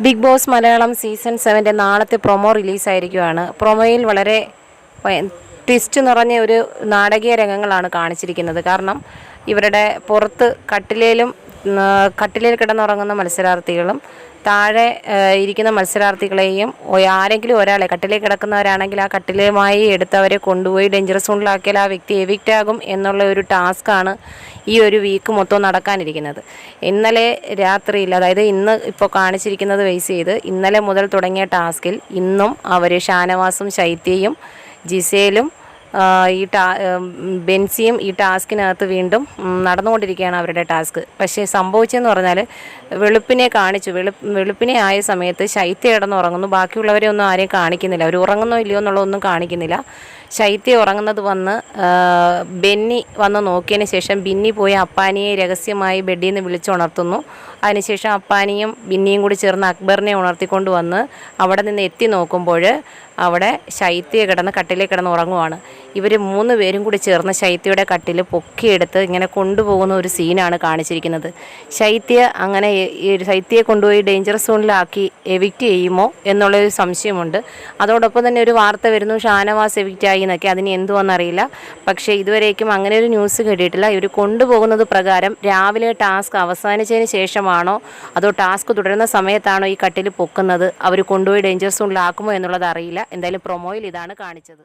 Big boss Malayalam season 7 നാളത്തെ promo റിലീസായിരിക്കുകയാണ്. പ്രൊമോയിൽ വളരെ twist നിറഞ്ഞ ഒരു നാടകീയ രംഗങ്ങളാണ് കാണിച്ചിരിക്കുന്നത്. കാരണം ഇവരുടെ പുറത്ത് കട്ടിലേൽ കിടന്നുറങ്ങുന്ന മത്സരാർത്ഥികളും താഴെ ഇരിക്കുന്ന മത്സരാർത്ഥികളെയും ആരെങ്കിലും ഒരാളെ കട്ടിലേക്ക് കിടക്കുന്നവരാണെങ്കിൽ ആ കട്ടിലുമായി എടുത്തവരെ കൊണ്ടുപോയി ഡേഞ്ചർ സോണിലാക്കിയാൽ ആ വ്യക്തി എവിക്റ്റ് ആകും എന്നുള്ള ഒരു ടാസ്ക്കാണ് ഈ ഒരു വീക്ക് മൊത്തം നടക്കാനിരിക്കുന്നത്. ഇന്നലെ രാത്രിയിൽ, അതായത് ഇന്ന് ഇപ്പോൾ കാണിച്ചിരിക്കുന്നത് ബേസ് ചെയ്ത് ഇന്നലെ മുതൽ തുടങ്ങിയ ടാസ്കിൽ ഇന്നും അവർ ഷാനവാസും ശൈത്യയും ജിസേലും ബെൻസിയും ഈ ടാസ്കിനകത്ത് വീണ്ടും നടന്നുകൊണ്ടിരിക്കുകയാണ് അവരുടെ ടാസ്ക്. പക്ഷേ സംഭവിച്ചതെന്ന് പറഞ്ഞാൽ വെളുപ്പിനെ കാണിച്ചു. വെളുപ്പിനെ ആയ സമയത്ത് ശൈത്യ കിടന്നുറങ്ങുന്നു. ബാക്കിയുള്ളവരെ ഒന്നും ആരെയും കാണിക്കുന്നില്ല. അവർ ഉറങ്ങുന്നോ ഇല്ലയോ എന്നുള്ളതൊന്നും കാണിക്കുന്നില്ല. ശൈത്യ ഉറങ്ങുന്നത് വന്ന് ബെന്നി വന്ന് നോക്കിയതിന് ശേഷം ബിന്നി പോയി അപ്പാനിയെ രഹസ്യമായി ബെഡിൽ നിന്ന് വിളിച്ചുണർത്തുന്നു. അതിനുശേഷം അപ്പാനിയും ബിന്നിയും കൂടി ചേർന്ന് അക്ബറിനെ ഉണർത്തിക്കൊണ്ട് വന്ന് അവിടെ നിന്ന് എത്തി നോക്കുമ്പോൾ അവിടെ ശൈത്യ കട്ടിലേക്ക് കിടന്ന് ഉറങ്ങുവാണ്. ഇവർ 3 പേരും കൂടി ചേർന്ന് ശൈത്യയുടെ കട്ടിൽ പൊക്കിയെടുത്ത് ഇങ്ങനെ കൊണ്ടുപോകുന്ന ഒരു സീനാണ് കാണിച്ചിരിക്കുന്നത്. ശൈത്യയെ കൊണ്ടുപോയി ഡേഞ്ചർ സോണിലാക്കി എവിക്റ്റ് ചെയ്യുമോ എന്നുള്ളൊരു സംശയമുണ്ട്. അതോടൊപ്പം തന്നെ ഒരു വാർത്ത വരുന്നു, ഷാനവാസ് എവിക്റ്റ് ആയി എന്നൊക്കെ. അതിന് എന്തുവെന്നറിയില്ല. പക്ഷേ ഇതുവരേക്കും അങ്ങനെ ഒരു ന്യൂസ് കേട്ടിട്ടില്ല. ഇവർ കൊണ്ടുപോകുന്നത് പ്രകാരം രാവിലെ ടാസ്ക് അവസാനിച്ചതിന് ശേഷമാണോ അതോ ടാസ്ക് തുടരുന്ന സമയത്താണോ ഈ കട്ടിൽ പൊക്കുന്നത്, അവർ കൊണ്ടുപോയി ഡേഞ്ചർ സോണിലാക്കുമോ എന്നുള്ളത് അറിയില്ല. എന്തായാലും പ്രൊമോയിൽ ഇതാണ് കാണിച്ചത്.